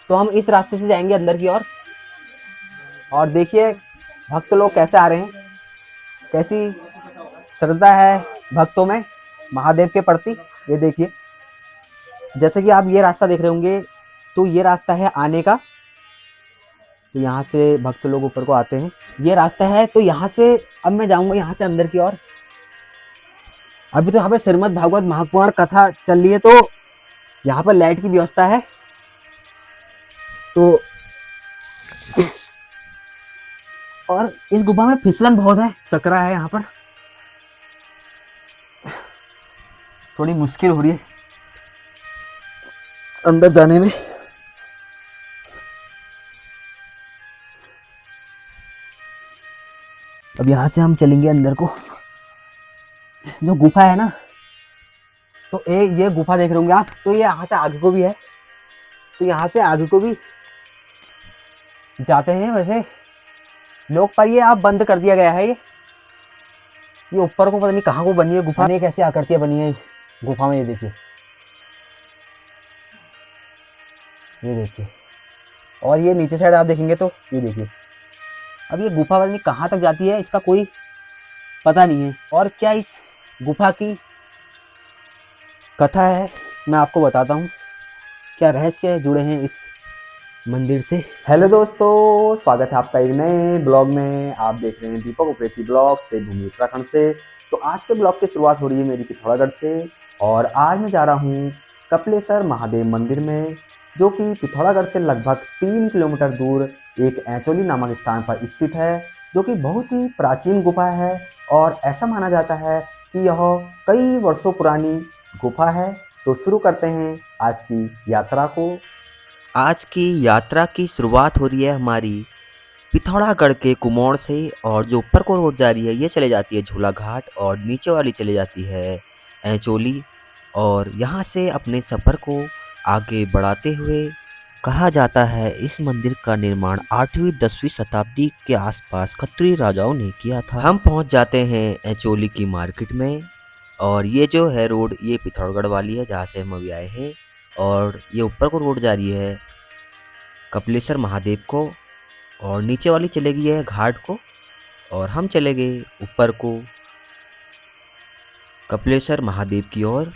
तो हम इस रास्ते से जाएंगे अंदर की ओर। और देखिए भक्त लोग कैसे आ रहे हैं, कैसी श्रद्धा है भक्तों में महादेव के प्रति। ये देखिए, जैसे कि आप ये रास्ता देख रहे होंगे, तो ये रास्ता है आने का। तो यहाँ से भक्त लोग ऊपर को आते हैं, ये रास्ता है। तो यहाँ से अब मैं जाऊंगा यहाँ से अंदर की ओर। अभी तो यहाँ पे श्रीमद् भागवत महापुराण कथा चल रही है, तो यहाँ पर लाइट की व्यवस्था है। तो और इस गुफा में फिसलन बहुत है, सकरा है, यहाँ पर थोड़ी मुश्किल हो रही है अंदर जाने में। अब यहाँ से हम चलेंगे अंदर को। जो गुफा है ना, तो ये गुफा देख रहे होंगे आप, तो ये यहाँ से आगे को भी है। तो यहाँ से आगे को भी जाते हैं वैसे लोग, पर ये अब बंद कर दिया गया है। ये ऊपर को पता नहीं कहाँ को बनी है गुफा, ने कैसी आकृतियां बनी है इस गुफा में। ये देखिए, ये देखिए। और ये नीचे साइड आप देखेंगे तो ये देखिए। अब ये गुफा पता नहीं कहाँ तक जाती है, इसका कोई पता नहीं है। और क्या इस गुफा की कथा है, मैं आपको बताता हूँ। क्या रहस्य जुड़े हैं इस मंदिर से। हेलो दोस्तों, स्वागत है आपका एक नए ब्लॉग में। आप देख रहे हैं दीपक उप्रेती ब्लॉग से, भूमि उत्तराखंड से। तो आज के ब्लॉग की शुरुआत हो रही है मेरी पिथौरागढ़ से। और आज मैं जा रहा हूँ कपिलेश्वर महादेव मंदिर में, जो कि पिथौरागढ़ से लगभग 3 किलोमीटर दूर एक ऐचोली नामक स्थान पर स्थित है, जो कि बहुत ही प्राचीन गुफा है। और ऐसा माना जाता है कि यह कई वर्षों पुरानी गुफा है। तो शुरू करते हैं आज की यात्रा को। आज की यात्रा की शुरुआत हो रही है हमारी पिथौरागढ़ के कुमोड़ से, और जो ऊपर को रोड जा रही है ये चले जाती है झूला घाट, और नीचे वाली चले जाती है ऐचोली। और यहाँ से अपने सफ़र को आगे बढ़ाते हुए कहा जाता है इस मंदिर का निर्माण 8वीं-10वीं शताब्दी के आसपास खत्री राजाओं ने किया था। हम पहुँच जाते हैं ऐचोली की मार्केट में, और ये जो है रोड ये पिथौरागढ़ वाली है जहाँ से हम अभी आए हैं। और ये ऊपर को रोड जा रही है कपिलेश्वर महादेव को, और नीचे वाली चलेगी है घाट को, और हम चले गए ऊपर को कपिलेश्वर महादेव की ओर।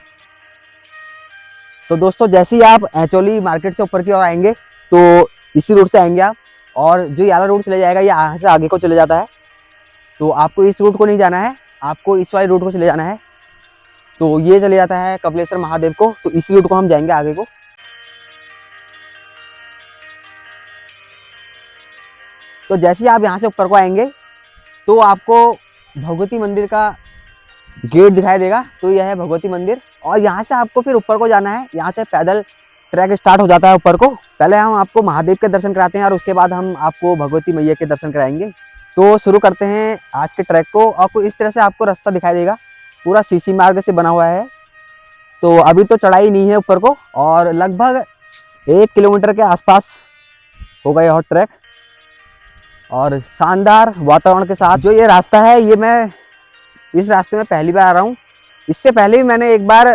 तो दोस्तों, जैसे ही आप ऐचोली मार्केट से ऊपर की ओर आएंगे, तो इसी रूट से आएंगे आप। और जो ये वाला रूट चले जाएगा, ये यहाँ से आगे को चले जाता है। तो आपको इस रूट को नहीं जाना है, आपको इस वाले रूट को चले जाना है। तो ये चले जाता है कपिलेश्वर महादेव को, तो इसी रूट को हम जाएंगे आगे को। तो जैसे ही आप यहाँ से ऊपर को आएंगे, तो आपको भगवती मंदिर का गेट दिखाई देगा। तो यह है भगवती मंदिर। और यहाँ से आपको फिर ऊपर को जाना है। यहाँ से पैदल ट्रैक स्टार्ट हो जाता है ऊपर को। पहले हम आपको महादेव के दर्शन कराते हैं, और उसके बाद हम आपको भगवती मैया के दर्शन कराएंगे। तो शुरू करते हैं आज के ट्रैक को। आपको इस तरह से आपको रास्ता दिखाई देगा, पूरा सीसी मार्ग से बना हुआ है। तो अभी तो चढ़ाई नहीं है ऊपर को, और लगभग 1 किलोमीटर के आसपास होगा यह ट्रैक। और शानदार वातावरण के साथ जो ये रास्ता है, ये मैं इस रास्ते में पहली बार आ रहा हूँ। इससे पहले भी मैंने एक बार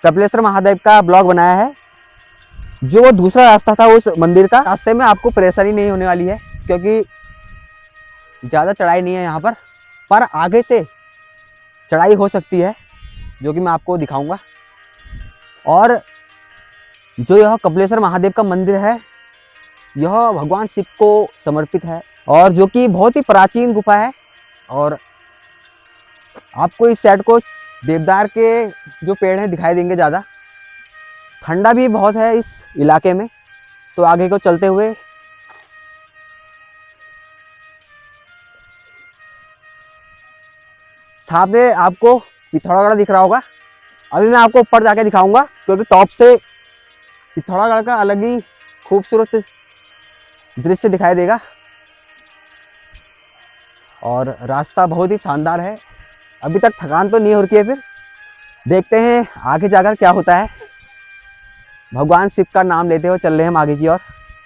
कपिलेश्वर महादेव का ब्लॉग बनाया है। जो वो दूसरा रास्ता था उस मंदिर का, रास्ते में आपको परेशानी नहीं होने वाली है, क्योंकि ज़्यादा चढ़ाई नहीं है यहाँ पर आगे से चढ़ाई हो सकती है, जो कि मैं आपको दिखाऊंगा। और जो यह कपिलेश्वर महादेव का मंदिर है, यह भगवान शिव को समर्पित है, और जो कि बहुत ही प्राचीन गुफा है। और आपको इस साइड को देवदार के जो पेड़ हैं दिखाई देंगे ज़्यादा। ठंडा भी बहुत है इस इलाके में। तो आगे को चलते हुए सामने आपको पिथौरागढ़ दिख रहा होगा। अभी मैं आपको ऊपर जाके दिखाऊंगा, क्योंकि टॉप से पिथौरागढ़ का अलग ही खूबसूरत दृश्य दिखाई देगा। और रास्ता बहुत ही शानदार है। अभी तक थकान तो नहीं हो रही है, फिर देखते हैं आगे जाकर क्या होता है। भगवान शिव का नाम लेते हुए चल रहे हैं हम आगे की ओर।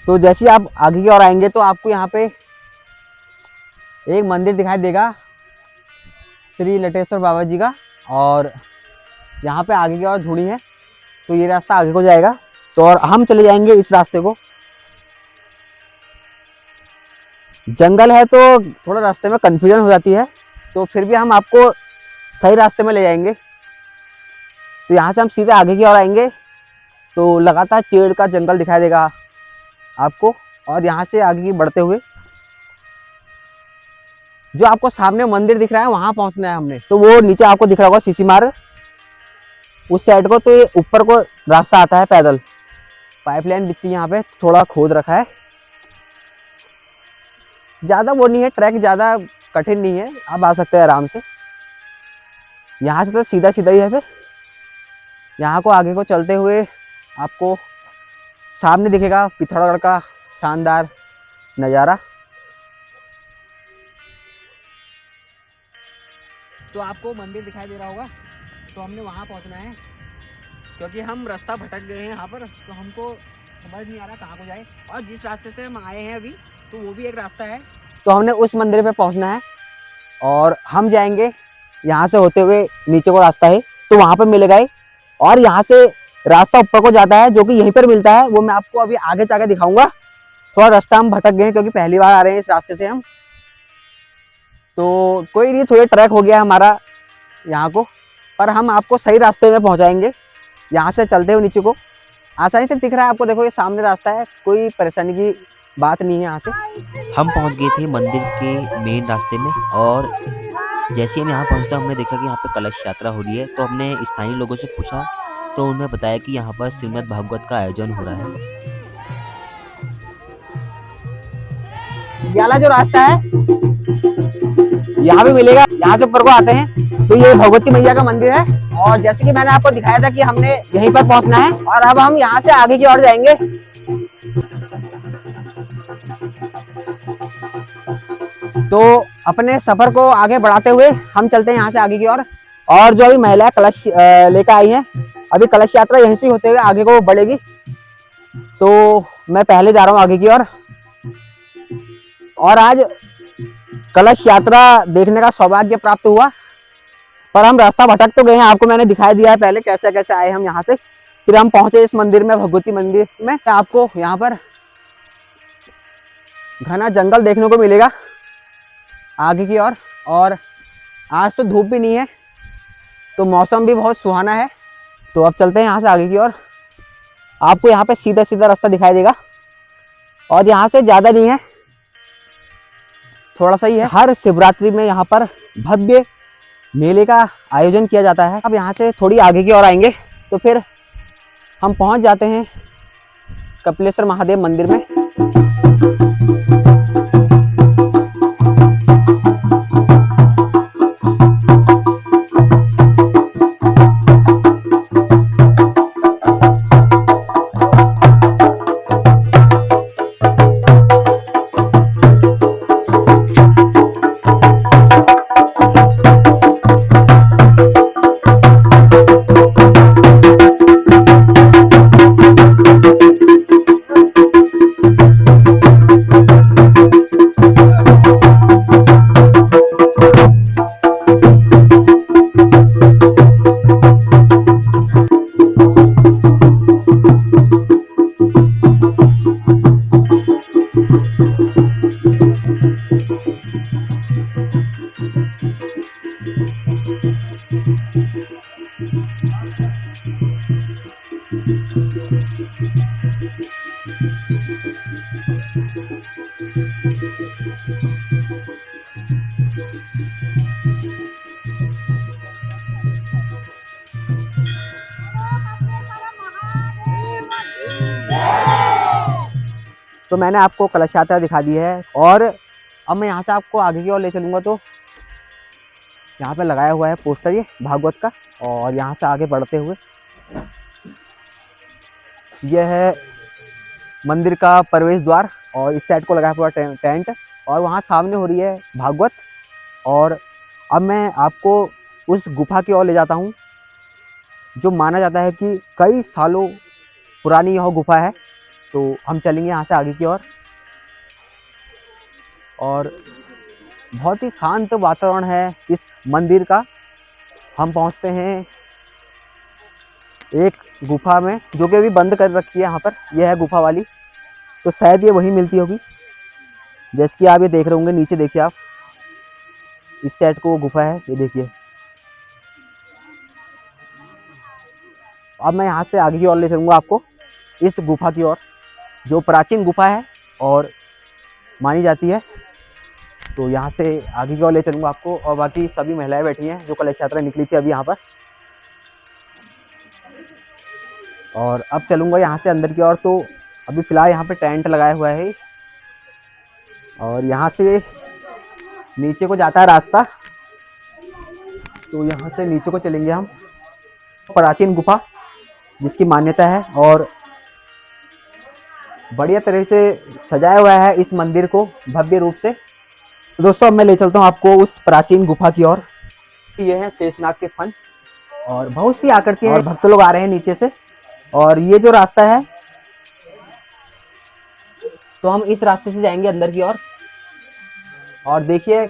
तो जैसे ही आप आगे की ओर आएंगे, तो आपको यहाँ पे एक मंदिर दिखाई देगा श्री लटेश्वर बाबा जी का। और यहाँ पे आगे की ओर झूड़ी है, तो ये रास्ता आगे को जाएगा। तो और हम चले जाएंगे इस रास्ते को। जंगल है तो थोड़ा रास्ते में कंफ्यूजन हो जाती है, तो फिर भी हम आपको सही रास्ते में ले जाएंगे। तो यहाँ से हम सीधे आगे की ओर आएंगे तो लगातार चेड़ का जंगल दिखाई देगा आपको। और यहाँ से आगे की बढ़ते हुए जो आपको सामने मंदिर दिख रहा है वहां पहुंचना है हमने। तो वो नीचे आपको दिख रहा होगा सीसी मार्ग, उस साइड को। तो ये ऊपर को रास्ता आता है पैदल। पाइपलाइन बिछी यहाँ पे, थोड़ा खोद रखा है, ज्यादा वो नहीं है, ट्रैक ज्यादा कठिन नहीं है, आप आ सकते हैं आराम से। यहाँ से तो सीधा सीधा ही है। फिर यहाँ को आगे को चलते हुए आपको सामने दिखेगा पिथौरागढ़ का शानदार नज़ारा। तो आपको मंदिर दिखाई दे रहा होगा, तो हमने वहाँ पहुँचना है क्योंकि हम रास्ता भटक गए हैं यहाँ पर। तो हमको समझ नहीं आ रहा कहाँ को जाए, और जिस रास्ते से हम आए हैं अभी तो वो भी एक रास्ता है। तो हमने उस मंदिर पे पहुँचना है और हम जाएंगे यहाँ से होते हुए, नीचे को रास्ता है तो वहाँ पर मिलेगा ही। और यहाँ से रास्ता ऊपर को जाता है जो कि यहीं पर मिलता है, वो मैं आपको अभी आगे जाके दिखाऊंगा। थोड़ा रास्ता हम भटक गए हैं क्योंकि पहली बार आ रहे हैं इस रास्ते से हम, तो कोई नहीं, थोड़ा ट्रैक हो गया हमारा यहाँ को, पर हम आपको सही रास्ते में पहुँचाएंगे। यहाँ से चलते हुए नीचे को आसानी से दिख रहा है आपको, देखो ये सामने रास्ता है, कोई परेशानी की बात नहीं है यहाँ से। हम पहुंच गए थे मंदिर के मेन रास्ते में, और जैसे हम यहाँ पहुंचते हमने देखा कि यहाँ पे कलश यात्रा हो रही है। तो हमने स्थानीय लोगों से पूछा तो उन्होंने बताया कि यहाँ पर श्रीमद् भागवत का आयोजन हो रहा है। ये वाला जो रास्ता है यहाँ भी मिलेगा, यहाँ से ऊपर को आते हैं तो ये भगवती मैया का मंदिर है। और जैसे कि मैंने आपको दिखाया था कि हमने यहीं पर पहुंचना है, और अब हम यहाँ से आगे की ओर जाएंगे। तो अपने सफर को आगे बढ़ाते हुए हम चलते हैं यहाँ से आगे की ओर। और जो अभी महिलाएं कलश लेकर आई हैं, अभी कलश यात्रा यहीं से होते हुए आगे को बढ़ेगी। तो मैं पहले जा रहा हूँ आगे की ओर। और आज कलश यात्रा देखने का सौभाग्य प्राप्त हुआ, पर हम रास्ता भटक तो गए हैं, आपको मैंने दिखाई दिया है पहले कैसे कैसे आए हम यहाँ से। फिर हम पहुंचे इस मंदिर में, भगवती मंदिर में। आपको यहाँ पर घना जंगल देखने को मिलेगा आगे की ओर। और आज तो धूप भी नहीं है तो मौसम भी बहुत सुहाना है। तो अब चलते हैं यहाँ से आगे की ओर। आपको यहाँ पे सीधा सीधा रास्ता दिखाई देगा, और यहाँ से ज़्यादा नहीं है, थोड़ा सा ही है। हर शिवरात्रि में यहाँ पर भव्य मेले का आयोजन किया जाता है। अब यहाँ से थोड़ी आगे की ओर आएंगे तो फिर हम पहुँच जाते हैं कपिलेश्वर महादेव मंदिर में। तो मैंने आपको कलश यात्रा दिखा दी है, और अब मैं यहाँ से आपको आगे की ओर ले चलूँगा। तो यहाँ पे लगाया हुआ है पोस्टर ये भागवत का, और यहाँ से आगे बढ़ते हुए यह है मंदिर का प्रवेश द्वार, और इस साइड को लगाया हुआ टेंट, और वहाँ सामने हो रही है भागवत। और अब मैं आपको उस गुफा की ओर ले जाता हूँ जो माना जाता है कि कई सालों पुरानी यह गुफा है। तो हम चलेंगे यहाँ से आगे की ओर, और बहुत ही शांत वातावरण है इस मंदिर का। हम पहुँचते हैं एक गुफा में, जो कि अभी बंद कर रखी है यहाँ पर। यह है गुफा वाली, तो शायद ये वही मिलती होगी। जैसे कि आप ये देख रहे होंगे, नीचे देखिए आप, इस साइड को वो गुफा है, ये देखिए। अब मैं यहाँ से आगे की ओर ले चलूँगा आपको, इस गुफा की ओर, जो प्राचीन गुफा है और मानी जाती है। तो यहाँ से आगे की ओर ले चलूँगा आपको, और बाकी सभी महिलाएं बैठी हैं जो कलश यात्रा निकली थी अभी यहाँ पर। और अब चलूँगा यहाँ से अंदर की ओर। तो अभी फ़िलहाल यहाँ पे टेंट लगाया हुआ है, और यहाँ से नीचे को जाता है रास्ता। तो यहाँ से नीचे को चलेंगे हम। प्राचीन गुफा जिसकी मान्यता है, और बढ़िया तरह से सजाया हुआ है इस मंदिर को भव्य रूप से। तो दोस्तों अब मैं ले चलता हूँ आपको उस प्राचीन गुफा की ओर। ये है शेषनाग के फन, और बहुत सी आकृतियां और भक्त लोग आ रहे हैं नीचे से। और ये जो रास्ता है, तो हम इस रास्ते से जाएंगे अंदर की ओर। और देखिए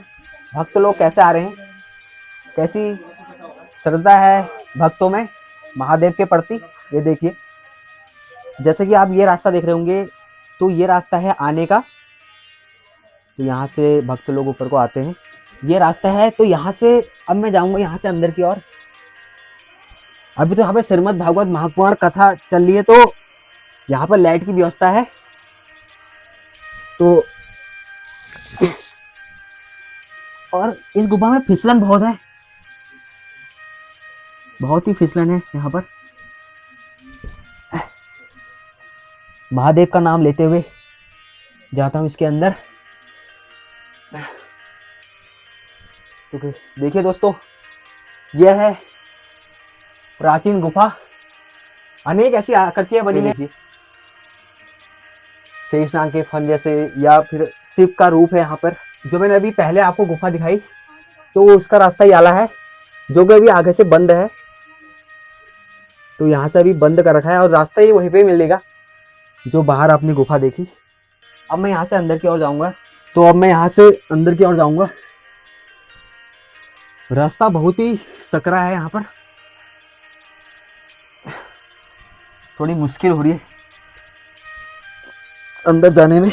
भक्त लोग कैसे आ रहे हैं, कैसी श्रद्धा है भक्तों में महादेव के प्रति। ये देखिए, जैसे कि आप ये रास्ता देख रहे होंगे, तो ये रास्ता है आने का। तो यहाँ से भक्त लोग ऊपर को आते हैं, ये रास्ता है। तो यहाँ से अब मैं जाऊंगा यहाँ से अंदर की ओर। अभी तो यहाँ पे श्रीमद् भागवत महापुराण कथा चल रही है, तो यहाँ पर लाइट की व्यवस्था है। तो और इस गुफा में फिसलन बहुत है, बहुत ही फिसलन है यहाँ पर। महादेव का नाम लेते हुए जाता हूँ इसके अंदर। तो देखिए दोस्तों, यह है प्राचीन गुफा। अनेक ऐसी आकृतियां बनी है, शेषनाग के फन जैसे, या फिर शिव का रूप है यहाँ पर। जो मैंने अभी पहले आपको गुफा दिखाई, तो उसका रास्ता ही आला है, जो कि अभी आगे से बंद है। तो यहाँ से अभी बंद कर रखा है, और रास्ता ही वहीं पे मिलेगा जो बाहर आपने गुफा देखी। अब मैं यहाँ से अंदर की ओर जाऊंगा। तो अब मैं यहाँ से अंदर की ओर जाऊंगा। रास्ता बहुत ही सकरा है यहाँ पर, थोड़ी मुश्किल हो रही है अंदर जाने में।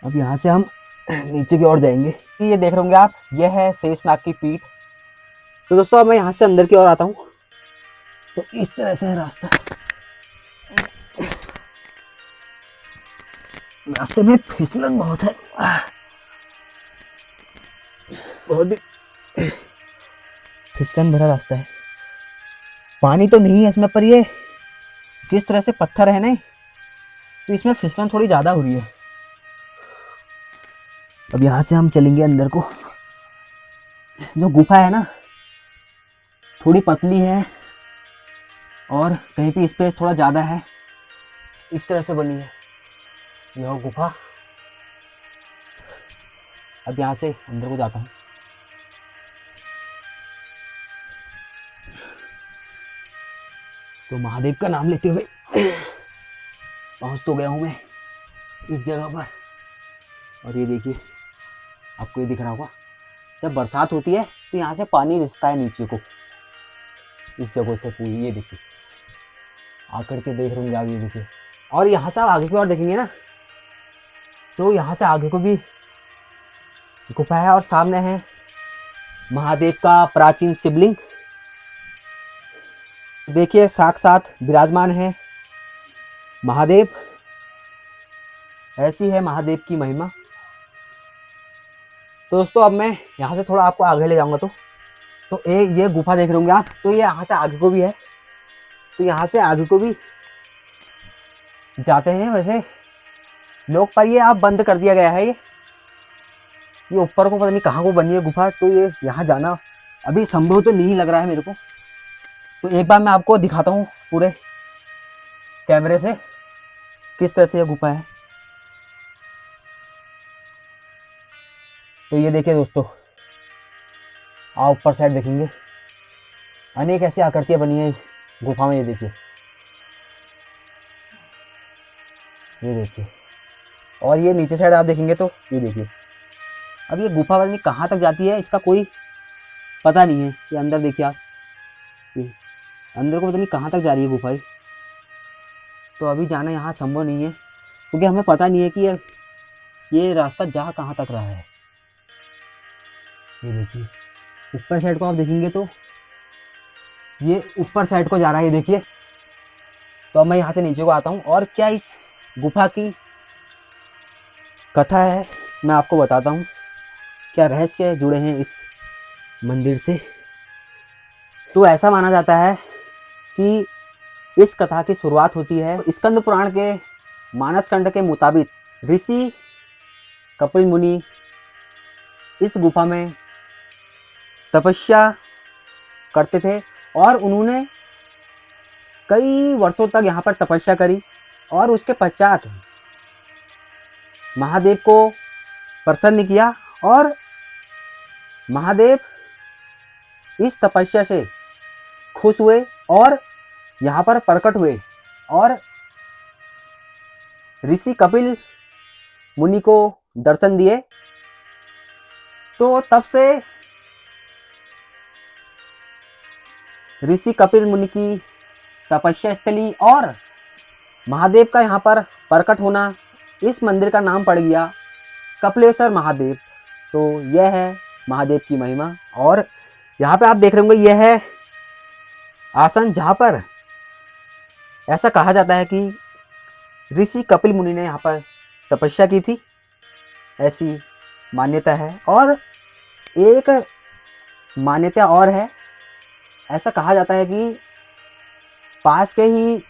अब यहाँ से हम नीचे की ओर जाएंगे। ये देख रहे होंगे आप, ये है शेषनाग की पीठ। तो दोस्तों अब मैं यहाँ से अंदर की ओर आता हूँ। तो इस तरह से है रास्ता। रास्ते में फिसलन बहुत है, बहुत ही फिसलन भरा रास्ता है। पानी तो नहीं है इसमें, पर ये जिस तरह से पत्थर है ना, तो इसमें फिसलन थोड़ी ज़्यादा हो रही है। अब यहाँ से हम चलेंगे अंदर को। जो गुफा है ना, थोड़ी पतली है, और कहीं पे स्पेस थोड़ा ज़्यादा है। इस तरह से बनी है यह गुफा। अब यहाँ से अंदर को जाता हूँ। तो महादेव का नाम लेते हुए पहुँच तो गया हूँ मैं इस जगह पर। और ये देखिए, आपको ये दिख रहा होगा, जब बरसात होती है तो यहाँ से पानी रिसता है नीचे को, इस जगह से पूरी। ये देखिए, आकर के देख रहे होंगे आप, ये देखिए। और यहाँ से आप आगे की ओर देखेंगे ना, तो यहाँ से आगे को भी गुफा है, और सामने है महादेव का प्राचीन शिवलिंग। देखिए साक्षात विराजमान है महादेव। ऐसी है महादेव की महिमा। तो दोस्तों अब मैं यहाँ से थोड़ा आपको आगे ले जाऊंगा। तो ये गुफा देख रहे होंगे आप, तो ये यहाँ से आगे को भी है। तो यहाँ से आगे को भी जाते हैं वैसे लोग, पर ये अब बंद कर दिया गया है। ये ऊपर को पता नहीं कहाँ को बनी है गुफा, तो ये यहाँ जाना अभी संभव तो नहीं लग रहा है मेरे को। तो एक बार मैं आपको दिखाता हूँ पूरे कैमरे से किस तरह से ये गुफा है। तो ये देखिए दोस्तों, आप ऊपर साइड देखेंगे, अनेक ऐसी आकृतियां बनी है इस गुफा में। ये देखिए, ये देखिए। और ये नीचे साइड आप देखेंगे तो ये देखिए। अब ये गुफा पता नहीं कहाँ तक जाती है, इसका कोई पता नहीं है। ये अंदर देखिए आप, ये अंदर को पता नहीं कहाँ तक जा रही है गुफा ये। तो अभी जाना यहाँ संभव नहीं है, क्योंकि हमें पता नहीं है कि यार ये रास्ता जा कहाँ तक रहा है। ये देखिए ऊपर साइड को आप देखेंगे तो ये ऊपर साइड को जा रहा है, ये देखिए। तो अब मैं यहाँ से नीचे को आता हूँ और क्या इस गुफा की कथा है मैं आपको बताता हूँ, क्या रहस्य जुड़े हैं इस मंदिर से। तो ऐसा माना जाता है कि इस कथा की शुरुआत होती है स्कंद पुराण के मानसखंड के मुताबिक ऋषि कपिल मुनि इस गुफा में तपस्या करते थे और उन्होंने कई वर्षों तक यहाँ पर तपस्या करी और उसके पश्चात महादेव को प्रसन्न किया और महादेव इस तपस्या से खुश हुए और यहाँ पर प्रकट हुए और ऋषि कपिल मुनि को दर्शन दिए। तो तब से ऋषि कपिल मुनि की तपस्या स्थली और महादेव का यहाँ पर प्रकट होना, इस मंदिर का नाम पड़ गया कपिलेश्वर महादेव। तो यह है महादेव की महिमा। और यहाँ पे आप देख रहे होंगे यह है आसन, जहाँ पर ऐसा कहा जाता है कि ऋषि कपिल मुनि ने यहाँ पर तपस्या की थी, ऐसी मान्यता है। और एक मान्यता और है, ऐसा कहा जाता है कि पास के ही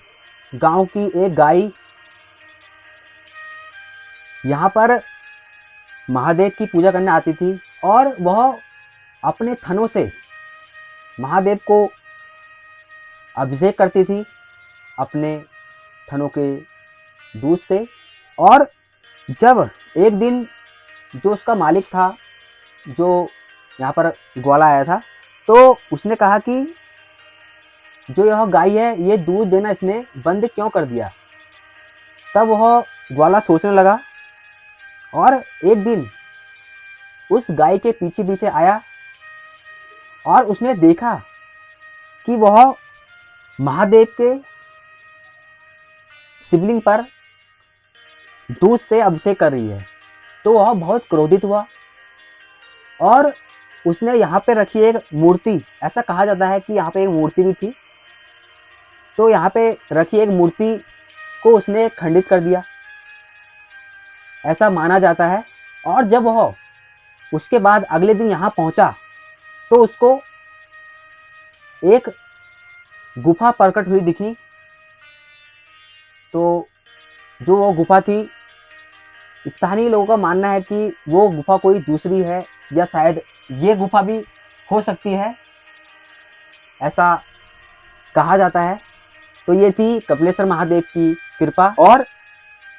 गांव की एक गाय यहाँ पर महादेव की पूजा करने आती थी और वह अपने थनों से महादेव को अभिषेक करती थी अपने थनों के दूध से। और जब एक दिन जो उसका मालिक था, जो यहाँ पर ग्वाला आया था, तो उसने कहा कि जो यह गाय है ये दूध देना इसने बंद क्यों कर दिया। तब वह ग्वाला सोचने लगा और एक दिन उस गाय के पीछे पीछे आया और उसने देखा कि वह महादेव के शिवलिंग पर दूध से अभिषेक कर रही है। तो वह बहुत क्रोधित हुआ और उसने यहाँ पे रखी एक मूर्ति, ऐसा कहा जाता है कि यहाँ पे एक मूर्ति भी थी, तो यहाँ पे रखी एक मूर्ति को उसने खंडित कर दिया, ऐसा माना जाता है। और जब वह उसके बाद अगले दिन यहाँ पहुँचा तो उसको एक गुफा प्रकट हुई दिखी। तो जो वो गुफा थी, स्थानीय लोगों का मानना है कि वो गुफा कोई दूसरी है या शायद ये गुफा भी हो सकती है, ऐसा कहा जाता है। तो ये थी कपिलेश्वर महादेव की कृपा और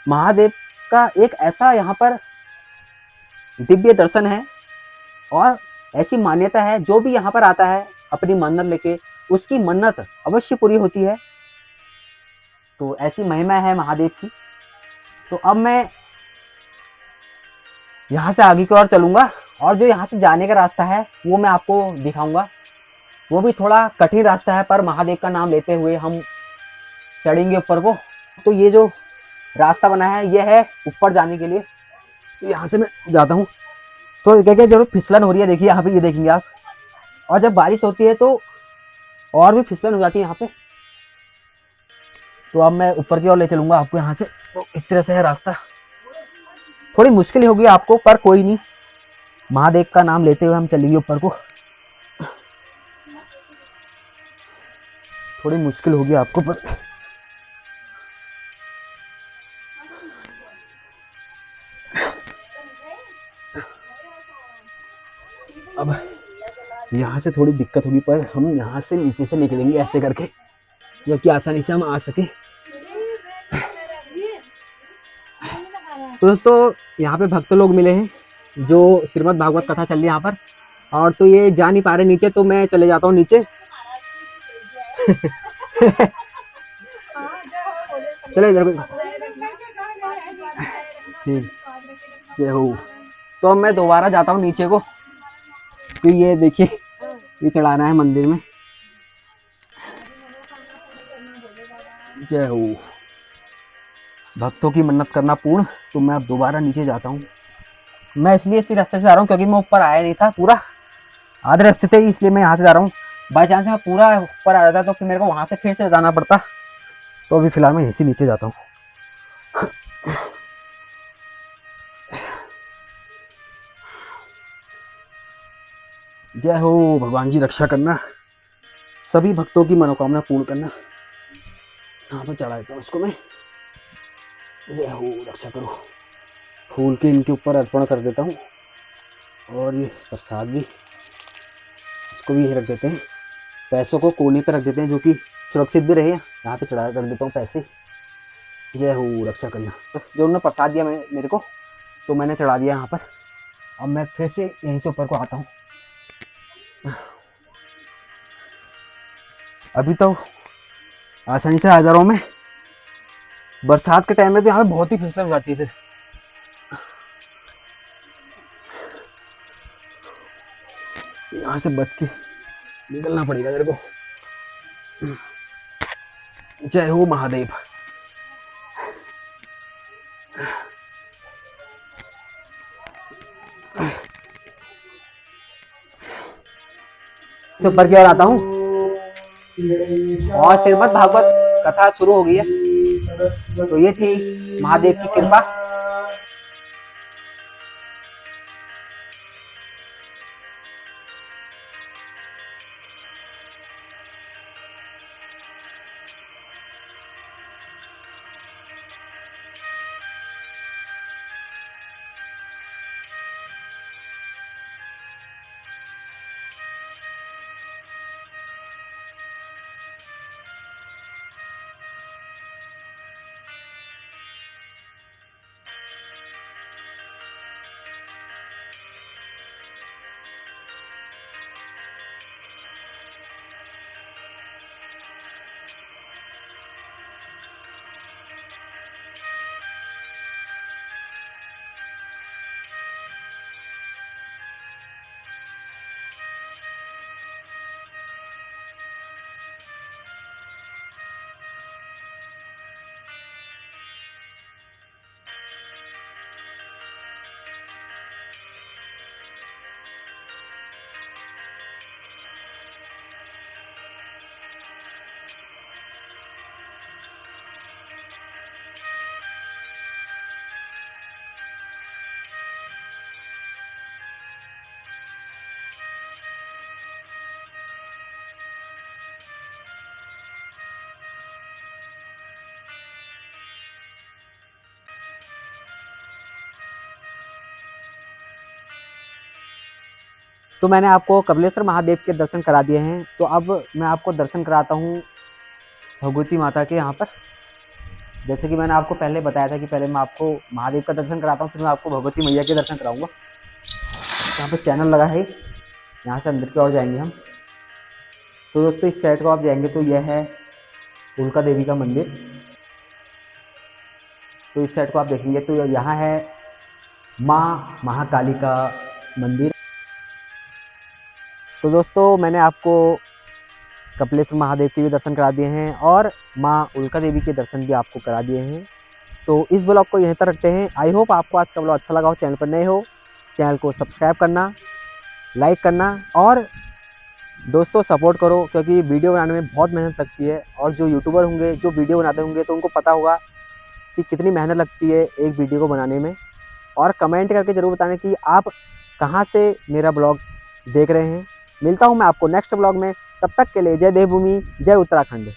महादेव का एक ऐसा यहाँ पर दिव्य दर्शन है। और ऐसी मान्यता है जो भी यहाँ पर आता है अपनी मन्नत लेके, उसकी मन्नत अवश्य पूरी होती है। तो ऐसी महिमा है महादेव की। तो अब मैं यहाँ से आगे की ओर चलूँगा और जो यहाँ से जाने का रास्ता है वो मैं आपको दिखाऊंगा। वो भी थोड़ा कठिन रास्ता है, पर महादेव का नाम लेते हुए हम चढ़ेंगे ऊपर को। तो ये जो रास्ता बना है ये है ऊपर जाने के लिए। तो यहाँ से मैं जाता हूँ। तो क्या क्या जरूर फिसलन हो रही है, देखिए यहाँ पे, ये देखेंगे आप। और जब बारिश होती है तो और भी फिसलन हो जाती है यहाँ पे। तो अब मैं ऊपर की ओर ले चलूँगा आपको यहाँ से। तो इस तरह से है रास्ता, थोड़ी मुश्किल होगी आपको, पर कोई नहीं, महादेव का नाम लेते हुए हम चलेंगे ऊपर को। थोड़ी मुश्किल होगी आपको, पर अब यहाँ से थोड़ी दिक्कत होगी, पर हम यहाँ से नीचे से निकलेंगे ऐसे करके, जो कि आसानी से हम आ सके। तो दोस्तों यहाँ पे भक्त लोग मिले हैं जो श्रीमद् भागवत कथा चल रही है यहाँ पर, और तो ये जा नहीं पा रहे नीचे, तो मैं चले जाता हूँ नीचे। चले इधर को, ठीक, जय हो। तो मैं दोबारा जाता हूँ नीचे को। तो ये देखिए ये चढ़ाना है मंदिर में। जय हो। भक्तों की मन्नत करना पूर्ण। तो मैं अब दोबारा नीचे जाता हूँ। मैं इसलिए इसी रास्ते से जा रहा हूँ क्योंकि मैं ऊपर आया नहीं था पूरा, आधे रास्ते थे, इसलिए मैं यहाँ से जा रहा हूँ। बाई चांस मैं पूरा ऊपर आ जाता तो फिर मेरे को वहां से फिर से जाना पड़ता। तो अभी फिलहाल मैं यहीं से नीचे जाता हूँ। जय हो भगवान जी, रक्षा करना, सभी भक्तों की मनोकामना पूर्ण करना। यहाँ पर चढ़ा देता हूँ उसको मैं। जय हो, रक्षा करो। फूल के इनके ऊपर अर्पण कर देता हूँ और ये प्रसाद भी, इसको भी यहीं रख देते हैं। पैसों को कोने पर रख देते हैं जो कि सुरक्षित भी रहे। यहाँ पे चढ़ा कर देता हूँ पैसे। जय हो, रक्षा करना। तो जो उन्होंने प्रसाद दिया मेरे को, तो मैंने चढ़ा दिया यहाँ पर। अब मैं फिर से यहीं से ऊपर को आता हूँ। अभी तो आसानी से आ जा रहा हूँ मैं। बरसात के टाइम में तो यहाँ पे बहुत ही फिसलन हो जाती है। फिर यहाँ से बच के निकलना पड़ेगा मेरे को। जय हो महादेव। ऊपर की ओर आता हूँ और श्रीमद् भागवत कथा शुरू हो गई है। तो ये थी महादेव की कृपा। तो मैंने आपको कपिलेश्वर महादेव के दर्शन करा दिए हैं। तो अब मैं आपको दर्शन कराता हूँ भगवती माता के यहाँ पर। जैसे कि मैंने आपको पहले बताया था कि पहले मैं आपको महादेव का दर्शन कराता हूँ, फिर मैं आपको भगवती मैया के दर्शन कराऊंगा। यहाँ पे चैनल लगा है, यहाँ से अंदर की ओर जाएंगे हम। तो दोस्तों इस साइड को आप जाएंगे तो यह है उल्का देवी का मंदिर। तो इस साइड को आप देखेंगे तो यहाँ है माँ महाकाली का मंदिर। तो दोस्तों मैंने आपको कपिलेश्वर महादेव के भी दर्शन करा दिए हैं और माँ उल्का देवी के दर्शन भी आपको करा दिए हैं। तो इस ब्लॉग को यहीं तक रखते हैं। आई होप आपको आज का ब्लॉग अच्छा लगा हो। चैनल पर नए हो, चैनल को सब्सक्राइब करना, लाइक करना और दोस्तों सपोर्ट करो, क्योंकि वीडियो बनाने में बहुत मेहनत लगती है। और जो यूट्यूबर होंगे, जो वीडियो बनाते होंगे, तो उनको पता होगा कि कितनी मेहनत लगती है एक वीडियो को बनाने में। और कमेंट करके ज़रूर बताना कि आप कहाँ से मेरा ब्लॉग देख रहे हैं। मिलता हूँ मैं आपको नेक्स्ट ब्लॉग में। तब तक के लिए जय देवभूमि, जय उत्तराखंड।